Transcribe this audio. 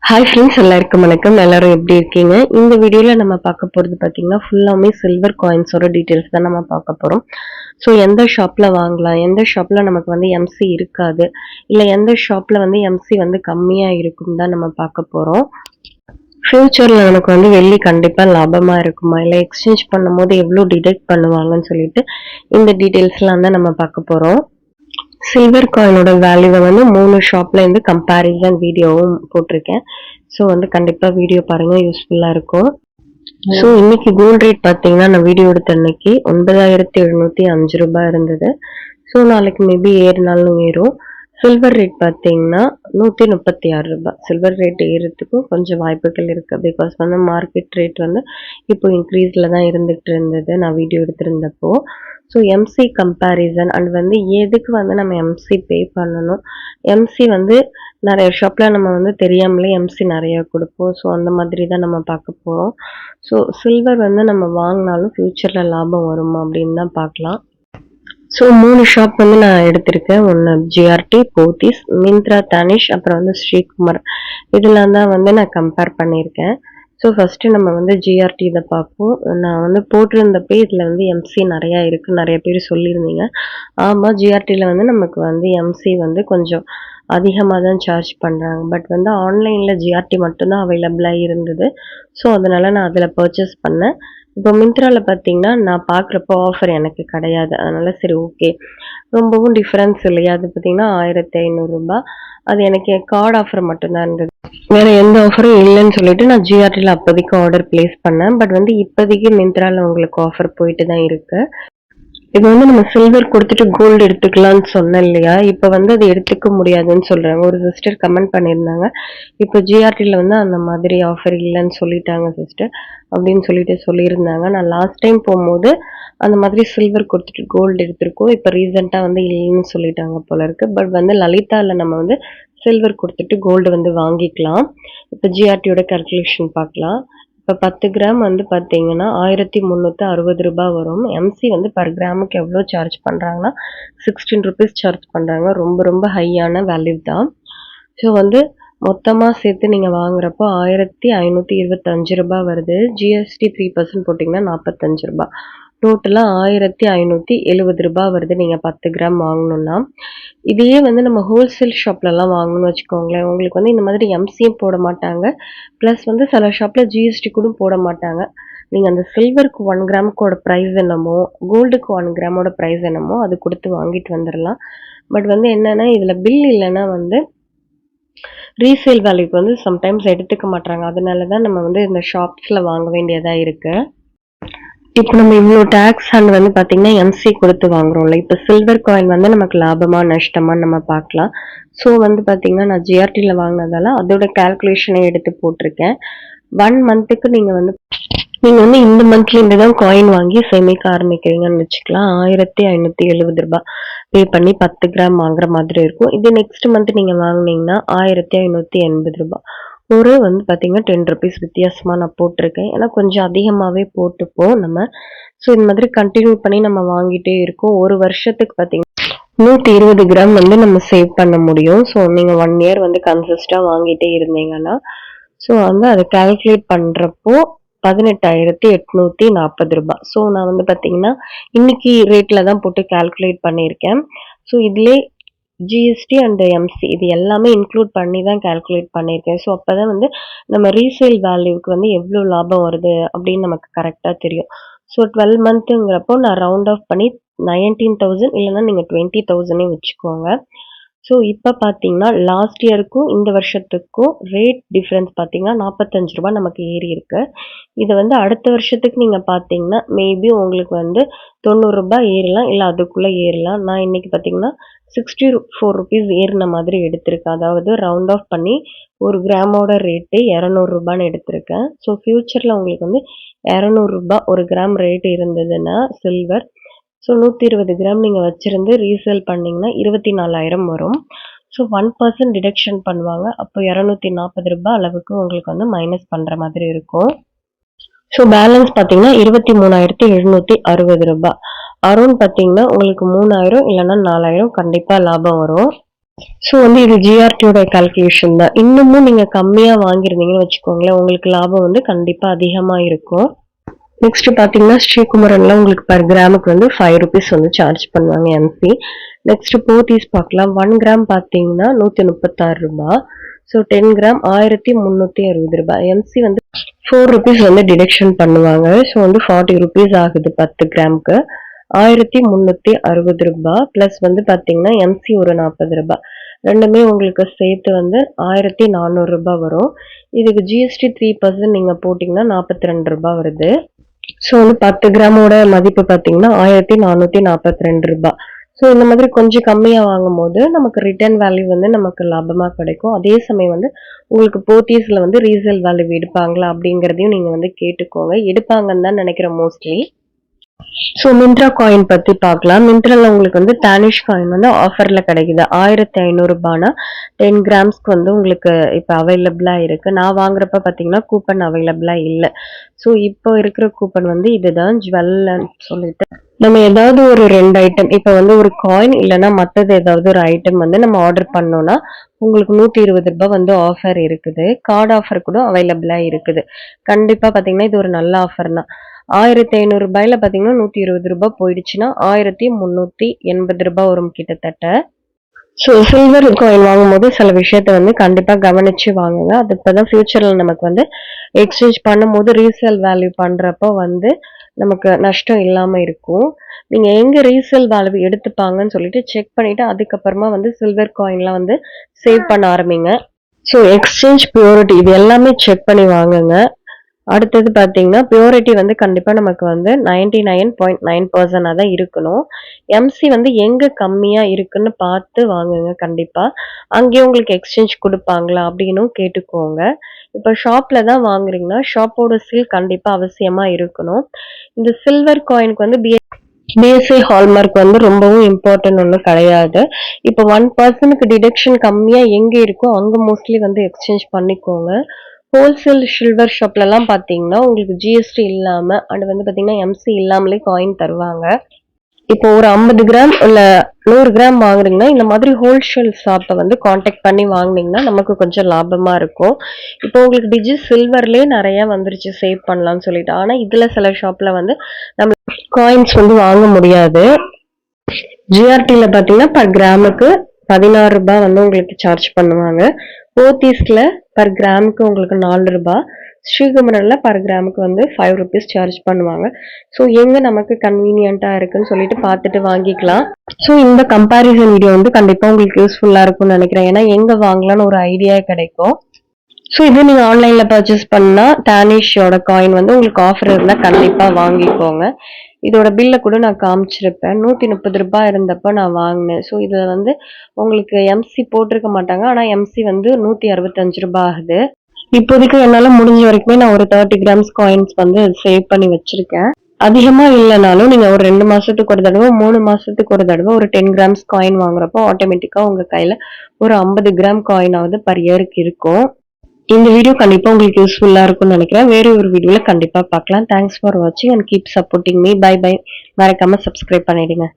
Hi friends, எல்லாருக்கும் வணக்கம். எல்லாரும் எப்படி இருக்கீங்க? இந்த வீடியோல நம்ம பார்க்க போறது பார்த்தீங்கன்னா ஃபுல்லாமே சில்வர் காயின்ஸோட டீட்டெயில்ஸ் தான் நம்ம பார்க்க போறோம். ஸோ எந்த ஷாப்ல வாங்கலாம், எந்த ஷாப்ல நமக்கு வந்து எம்சி இருக்காது, இல்லை எந்த ஷாப்ல வந்து எம்சி வந்து கம்மியா இருக்கும் தான் நம்ம பார்க்க போறோம். ஃபியூச்சர்ல நமக்கு வந்து வெள்ளி கண்டிப்பா லாபமா இருக்குமா, இல்லை எக்ஸ்சேஞ்ச் பண்ணும்போது எவ்வளோ டிடெக்ட் பண்ணுவாங்கன்னு சொல்லிட்டு இந்த டீட்டெயில்ஸ்லாம் தான் நம்ம பார்க்க போறோம். சில்வர் காயினோட வேல்யூவை வந்து 3 ஷாப்ல இருந்து கம்பேரிசன் வீடியோவும் போட்டிருக்கேன். ஸோ வந்து கண்டிப்பா வீடியோ பாருங்க, யூஸ்ஃபுல்லா இருக்கும். ஸோ இன்னைக்கு கோல்ட் ரேட் பார்த்தீங்கன்னா நான் வீடியோ எடுத்த அன்னைக்கு 9705 ரூபாய் இருந்தது. ஸோ நாளைக்கு மேபி ஏறினாலும் ஏறும். சில்வர் ரேட் பார்த்தீங்கன்னா 136 ரூபாய். சில்வர் ரேட் ஏறதுக்கும் கொஞ்சம் வாய்ப்புகள் இருக்கு. பிகாஸ் வந்து மார்க்கெட் ரேட் வந்து இப்போ இன்க்ரீஸ்ல தான் இருந்துகிட்டு இருந்தது நான் வீடியோ எடுத்திருந்தப்போ. ஸோ எம்சி கம்பேரிசன் அண்ட் வந்து எதுக்கு வந்து நம்ம எம்சி பே பண்ணணும், எம்சி வந்து நிறைய ஷாப்ல நம்ம வந்து தெரியாமலே எம்சி நிறைய கொடுப்போம். ஸோ அந்த மாதிரி தான் நம்ம பார்க்க போகிறோம். ஸோ சில்வர் வந்து நம்ம வாங்கினாலும் ஃப்யூச்சர்ல லாபம் வருமா அப்படின்னு தான் பார்க்கலாம். ஸோ 3 ஷாப் வந்து நான் எடுத்திருக்கேன். ஒன்று ஜிஆர்டி, போத்தீஸ், மிந்த்ரா, தனிஷ், அப்புறம் வந்து ஸ்ரீகுமார். இதெல்லாம் தான் வந்து நான் கம்பேர் பண்ணியிருக்கேன். ஸோ ஃபஸ்ட்டு நம்ம வந்து ஜிஆர்டி இதை பார்ப்போம். நான் வந்து போட்டிருந்தப்போ இதில் வந்து எம்சி நிறையா இருக்குது, நிறைய பேர் சொல்லியிருந்தீங்க. ஆமாம், ஜிஆர்டியில் வந்து நமக்கு வந்து எம்சி வந்து கொஞ்சம் அதிகமாக தான் சார்ஜ் பண்ணுறாங்க. பட் வந்து ஆன்லைனில் ஜிஆர்டி மட்டும்தான் அவைலபிளாக இருந்தது. ஸோ அதனால் நான் அதில் பர்ச்சேஸ் பண்ணேன். இப்போ மிந்த்ராவில் பார்த்தீங்கன்னா நான் பார்க்குறப்போ ஆஃபர் எனக்கு கிடையாது. அதனால் சரி ஓகே, ரொம்பவும் டிஃப்ரென்ஸ் இல்லையா, அது பார்த்தீங்கன்னா 1500 ரூபாய். அது எனக்கு கார்டு ஆஃபர் மட்டும்தான் இருந்தது, வேற எந்த ஆஃபரும் இல்லைன்னு சொல்லிட்டு நான் ஜிஆர்டியில் அப்போதைக்கு ஆர்டர் பிளேஸ் பண்ணேன். பட் வந்து இப்போதைக்கு மிந்த்ராவில் உங்களுக்கு ஆஃபர் போயிட்டு தான் இருக்கு. இது வந்து நம்ம சில்வர் கொடுத்துட்டு கோல்டு எடுத்துக்கலாம்னு சொன்னேன் இல்லையா, இப்போ வந்து அது எடுத்துக்க முடியாதுன்னு சொல்றாங்க. ஒரு சிஸ்டர் கமெண்ட் பண்ணியிருந்தாங்க, இப்போ ஜிஆர்டியில் வந்து அந்த மாதிரி ஆஃபர் இல்லைன்னு சொல்லிட்டாங்க சிஸ்டர் அப்படின்னு சொல்லிட்டு சொல்லியிருந்தாங்க. நான் லாஸ்ட் டைம் போகும்போது அந்த மாதிரி சில்வர் கொடுத்துட்டு கோல்டு எடுத்திருக்கோம். இப்போ ரீசெண்டாக வந்து இல்லைன்னு சொல்லிட்டாங்க போல இருக்கு. பட் வந்து லலிதாவில் நம்ம வந்து சில்வர் கொடுத்துட்டு கோல்டு வந்து வாங்கிக்கலாம். இப்போ ஜிஆர்டியோட கால்குலேஷன் பார்க்கலாம். இப்போ 10 கிராம் வந்து பார்த்தீங்கன்னா 1360 ரூபாய் வரும். எம்சி வந்து பர் கிராமுக்கு எவ்வளோ சார்ஜ் பண்ணுறாங்கன்னா 16 ருபீஸ் சார்ஜ் பண்ணுறாங்க. ரொம்ப ரொம்ப ஹையான வேல்யூ தான். ஸோ வந்து மொத்தமாக சேர்த்து நீங்கள் வாங்குறப்போ 1525 ரூபாய் வருது. ஜிஎஸ்டி 3% போட்டிங்கன்னா 45 ரூபாய். டோட்டலாக 1570 ரூபாய் வருது நீங்கள் 10 கிராம் வாங்கணும்னா. இதையே வந்து நம்ம ஹோல்சேல் ஷாப்லலாம் வாங்கணும்னு வச்சுக்கோங்களேன், உங்களுக்கு வந்து இந்த மாதிரி எம்சியும் போட மாட்டாங்க, ப்ளஸ் வந்து சில ஷாப்பில் ஜிஎஸ்டி கூட போட மாட்டாங்க. நீங்கள் அந்த சில்வருக்கு 1 கிராமுக்கோட ப்ரைஸ் என்னமோ, கோல்டுக்கு 1 கிராமோட ப்ரைஸ் என்னமோ அது கொடுத்து வாங்கிட்டு வந்துடலாம். பட் வந்து என்னென்னா இதில் பில் இல்லைன்னா வந்து ரீசேல் வேல்யூக்கு வந்து சம்டைம்ஸ் எடுத்துக்க மாட்டாங்க. அதனால தான் நம்ம வந்து இந்த ஷாப்ஸில் வாங்க வேண்டியதாக இருக்குது. இப்போ நம்ம இவ்வளோ டேக்ஸ் அண்ட் வந்து பார்த்தீங்கன்னா எம்சி கொடுத்து வாங்குறோம்ல, இப்போ சில்வர் காயின் வந்து நமக்கு லாபமா நஷ்டமான்னு நம்ம பார்க்கலாம். ஸோ வந்து பார்த்தீங்கன்னா நான் ஜிஆர்டியில் வாங்கினதால அதோட கால்குலேஷனை எடுத்து போட்டிருக்கேன். 1 மந்த்துக்கு நீங்கள் வந்து இந்த மந்த்லேருந்து தான் காயின் வாங்கி சேமிக்க ஆரம்பிக்கிறீங்கன்னு வச்சுக்கலாம். 1570 ரூபாய் பே பண்ணி 10 கிராம் வாங்குற மாதிரி இருக்கும். இது நெக்ஸ்ட் மந்த் நீங்கள் வாங்கினீங்கன்னா 1580 ரூபாய். ஒரு வந்து பார்த்தீங்கன்னா 10 ருபீஸ் வித்தியாசமாக நான் போட்டிருக்கேன். ஏன்னா கொஞ்சம் அதிகமாகவே போட்டுப்போம் நம்ம. ஸோ இந்த மாதிரி கண்டினியூ பண்ணி நம்ம வாங்கிட்டே இருக்கோம். ஒரு வருஷத்துக்கு பார்த்தீங்கன்னா 120 கிராம் வந்து நம்ம சேவ் பண்ண முடியும். ஸோ நீங்கள் 1 இயர் வந்து கன்சிஸ்டாக வாங்கிட்டே இருந்தீங்கன்னா, ஸோ வந்து அதை கால்குலேட் பண்ணுறப்போ 18,840 ரூபாய். ஸோ நான் வந்து பார்த்தீங்கன்னா இன்னைக்கு ரேட்டில் தான் போட்டு கால்குலேட் பண்ணியிருக்கேன். ஸோ இதிலே ஜிஎஸ்டி அண்ட் எம்சி இது எல்லாமே இன்க்ளூட் பண்ணி தான் கால்குலேட் பண்ணியிருக்கேன். ஸோ அப்போ தான் வந்து நம்ம ரீசேல் வேல்யூக்கு வந்து எவ்வளோ லாபம் வருது அப்படின்னு நமக்கு கரெக்டாக தெரியும். ஸோ 12 மந்த்துங்கிறப்போ நான் ரவுண்ட் ஆஃப் பண்ணி 19,000 இல்லைன்னா நீங்கள் 20,000 வச்சுக்கோங்க. ஸோ இப்போ பார்த்தீங்கன்னா லாஸ்ட் இயருக்கும் இந்த வருஷத்துக்கும் ரேட் டிஃப்ரென்ஸ் பார்த்தீங்கன்னா 45 ரூபாய் நமக்கு ஏறி இருக்கு. இதை வந்து அடுத்த வருஷத்துக்கு நீங்கள் பார்த்தீங்கன்னா மேபி உங்களுக்கு வந்து 90 ரூபாய் ஏறலாம், இல்லை அதுக்குள்ளே ஏறலாம். நான் இன்னைக்கு பார்த்தீங்கன்னா 64 ருபீஸ் ஏறின மாதிரி எடுத்திருக்கேன். அதாவது ரவுண்ட் ஆஃப் பண்ணி 1 கிராமோட ரேட்டு 200 ரூபான்னு எடுத்திருக்கேன். ஸோ ஃப்யூச்சரில் உங்களுக்கு வந்து 200 ரூபாய் 1 கிராம் ரேட் இருந்ததுன்னா சில்வர், ஸோ 120 கிராம் நீங்கள் வச்சுருந்து ரீசேல் பண்ணிங்கன்னா 24,000 வரும். ஸோ 1% டிடக்ஷன் பண்ணுவாங்க. அப்போ 240 ரூபாய் அளவுக்கு உங்களுக்கு வந்து மைனஸ் பண்ணுற மாதிரி இருக்கும். ஸோ பேலன்ஸ் பார்த்தீங்கன்னா 23,760 ரூபாய். அரௌண்ட் பார்த்தீங்கன்னா உங்களுக்கு 3,000 இல்லைன்னா 4,000 கண்டிப்பாக லாபம் வரும். ஸோ வந்து இது ஜிஆர்டியோட கால்குலேஷன் தான். இன்னமும் நீங்க கம்மியா வாங்கியிருந்தீங்கன்னு வச்சுக்கோங்களேன், உங்களுக்கு லாபம் வந்து கண்டிப்பா அதிகமா இருக்கும். நெக்ஸ்ட் பாத்தீங்கன்னா ஸ்ரீகுமரன்ல உங்களுக்கு பர் கிராமுக்கு வந்து 5 rupees வந்து சார்ஜ் பண்ணுவாங்க எம்சி. நெக்ஸ்ட் போத்தீஸ் பார்க்கலாம். 1 கிராம் பாத்தீங்கன்னா 136 ரூபாய். ஸோ 10 கிராம் 1360 ரூபாய். எம்சி வந்து 4 rupees வந்து டிடக்ஷன் பண்ணுவாங்க. ஸோ வந்து 40 rupees ஆகுது 10 கிராமுக்கு. 1360 ரூபாய் பிளஸ் வந்து பாத்தீங்கன்னா எம்சி ஒரு 40 ரூபாய். ரெண்டுமே உங்களுக்கு சேர்த்து வந்து 1400 ரூபாய் வரும். இதுக்கு ஜிஎஸ்டி 3% நீங்க போட்டீங்கன்னா 42 ரூபாய் வருது. ஸோ வந்து 10 கிராமோட மதிப்பு பார்த்தீங்கன்னா 1442 ரூபாய். ஸோ இந்த மாதிரி கொஞ்சம் கம்மியா வாங்கும்போது நமக்கு ரிட்டர்ன் வேல்யூ வந்து நமக்கு லாபமா கிடைக்கும். அதே சமயம் வந்து உங்களுக்கு போத்தீஸ்ல வந்து ரீசேல் வேல்யூ எடுப்பாங்களா அப்படிங்கிறதையும் நீங்க வந்து கேட்டுக்கோங்க. எடுப்பாங்கன்னு தான் நினைக்கிறேன் மோஸ்ட்லி. ஸோ மிந்த்ரா காயின் பத்தி பார்க்கலாம். மிந்த்ரால உங்களுக்கு வந்து டானிஷ் காயின் வந்து ஆஃபர்ல கிடைக்குது. 1500 ரூபாய்னா 10 கிராம்ஸ்க்கு வந்து உங்களுக்கு இப்போ அவைலபிளா இருக்கு. நான் வாங்குறப்ப பார்த்தீங்கன்னா கூப்பன் அவைலபிளா இல்லை. ஸோ இப்போ இருக்கிற கூப்பன் வந்து இதுதான் ஜுவல்னு சொல்லிட்டு நம்ம ஏதாவது ஒரு 2 ஐட்டம் இப்போ வந்து ஒரு காயின் இல்லைன்னா மற்றது ஏதாவது ஒரு ஐட்டம் வந்து நம்ம ஆர்டர் பண்ணோம்னா உங்களுக்கு 120 ரூபாய் வந்து ஆஃபர் இருக்குது. கார்டு ஆஃபர் கூட அவைலபிளா இருக்குது. கண்டிப்பா பார்த்தீங்கன்னா இது ஒரு நல்ல ஆஃபர் தான். 1500 ரூபாயில பாத்தீங்கன்னா 120 ரூபாய் போயிடுச்சுன்னா 1380 ரூபாய் வரும் கிட்டத்தட்ட. ஸோ சில்வர் காயின் வாங்கும்போது சில விஷயத்த வந்து கண்டிப்பா கவனிச்சு வாங்குங்க. அது இப்பதான் ஃபியூச்சர்ல நமக்கு வந்து எக்ஸ்சேஞ்ச் பண்ணும்போது ரீசேல் வேல்யூ பண்றப்போ வந்து நமக்கு நஷ்டம் இல்லாம இருக்கும். நீங்க எங்க ரீசேல் வேல்யூ எடுத்துப்பாங்கன்னு சொல்லிட்டு செக் பண்ணிட்டு அதுக்கப்புறமா வந்து சில்வர் காயின்லாம் வந்து சேவ் பண்ண ஆரம்பிங்க. ஸோ எக்ஸ்சேஞ்ச் பியூரிட்டி இது எல்லாமே செக் பண்ணி வாங்குங்க. அடுத்தது பார்த்தீங்கன்னா பியூரிட்டி வந்து கண்டிப்பா நமக்கு வந்து 99.9% தான் இருக்கணும். எம்சி வந்து எங்க கம்மியா இருக்குன்னு பார்த்து வாங்குங்க கண்டிப்பா. அங்கேயே உங்களுக்கு எக்ஸ்சேஞ்ச் கொடுப்பாங்களா அப்படின்னும் கேட்டுக்கோங்க. இப்போ ஷாப்ல தான் வாங்குறீங்கன்னா ஷாப்போட சீல் கண்டிப்பா அவசியமா இருக்கணும். இந்த சில்வர் காயினுக்கு வந்து பிஎஸ்ஐ ஹால்மார்க் வந்து ரொம்பவும் இம்பார்ட்டன்ட் ஒன்றும் கிடையாது. இப்போ 1%க்கு டிடக்ஷன் கம்மியா எங்க இருக்கோ அங்க மோஸ்ட்லி வந்து எக்ஸ்சேஞ்ச் பண்ணிக்கோங்க. ஹோல்சேல் சில்வர் ஷாப்ல எல்லாம் பாத்தீங்கன்னா உங்களுக்கு ஜிஎஸ்டி இல்லாம அண்ட் வந்து பாத்தீங்கன்னா எம்சி இல்லாமலே காயின் தருவாங்க. இப்போ ஒரு 50 கிராம் இல்ல 100 கிராம் வாங்குறீங்கன்னா இந்த மாதிரி ஹோல்சேல் ஷாப்பை வந்து காண்டாக்ட் பண்ணி வாங்குனீங்கன்னா நமக்கு கொஞ்சம் லாபமா இருக்கும். இப்போ உங்களுக்கு டிஜி சில்வர்லயே நிறைய வந்துருச்சு சேவ் பண்ணலாம்னு சொல்லிட்டு. ஆனா இதுல சில ஷாப்ல வந்து நம்ம காயின்ஸ் வந்து வாங்க முடியாது. ஜிஆர்டில பாத்தீங்கன்னா பர் கிராமுக்கு 16 ரூபாய் வந்து உங்களுக்கு சார்ஜ் பண்ணுவாங்க. போத்தீஸ்ல பர் கிராமுக்கு உங்களுக்கு 4 ரூபாய். ஸ்ரீகுமரன்ல பர் கிராமுக்கு வந்து 5 rupees சார்ஜ் பண்ணுவாங்க. ஸோ எங்க நமக்கு கன்வீனியன்ட்டா இருக்குன்னு சொல்லிட்டு பார்த்துட்டு வாங்கிக்கலாம். ஸோ இந்த கம்பேரிசன் வீடியோ வந்து கண்டிப்பா உங்களுக்கு யூஸ்ஃபுல்லா இருக்கும்னு நினைக்கிறேன். ஏன்னா எங்க வாங்கலாம்னு ஒரு ஐடியா கிடைக்கும். ஸோ இது நீங்க ஆன்லைன்ல பர்ச்சேஸ் பண்ணா டானிஷோட காயின் வந்து உங்களுக்கு ஆஃபர் இருந்தா கண்டிப்பா வாங்கிக்கோங்க. இதோட பில்ல கூட நான் காமிச்சிருப்பேன். 130 ரூபாய் இருந்தப்ப நான் வாங்கினேன். ஸோ இதுல வந்து உங்களுக்கு எம்சி போட்டிருக்க மாட்டாங்க. ஆனா எம்சி வந்து 165 ரூபாய் ஆகுது. இப்போதைக்கு என்னால முடிஞ்ச வரைக்குமே நான் ஒரு 30 கிராம்ஸ் காயின்ஸ் வந்து சேவ் பண்ணி வச்சிருக்கேன். அதிகமா இல்லைனாலும் நீங்க ஒரு 2 மாசத்துக்கு ஒரு தடவை 3 மாசத்துக்கு ஒரு தடவை ஒரு 10 கிராம்ஸ் காயின் வாங்குறப்போ ஆட்டோமேட்டிக்கா உங்க கையில ஒரு 50 கிராம் காயினாவது பர் இயருக்கு இருக்கும். இந்த வீடியோ கண்டிப்பா உங்களுக்கு யூஸ்ஃபுல்லா இருக்கும்னு நினைக்கிறேன். வேற ஒரு வீடியோல கண்டிப்பா பார்க்கலாம். தேங்க்ஸ் ஃபார் வாட்சிங் and keep supporting me. Bye bye. மறக்காம சப்ஸ்கிரைப் பண்ணிடுங்க.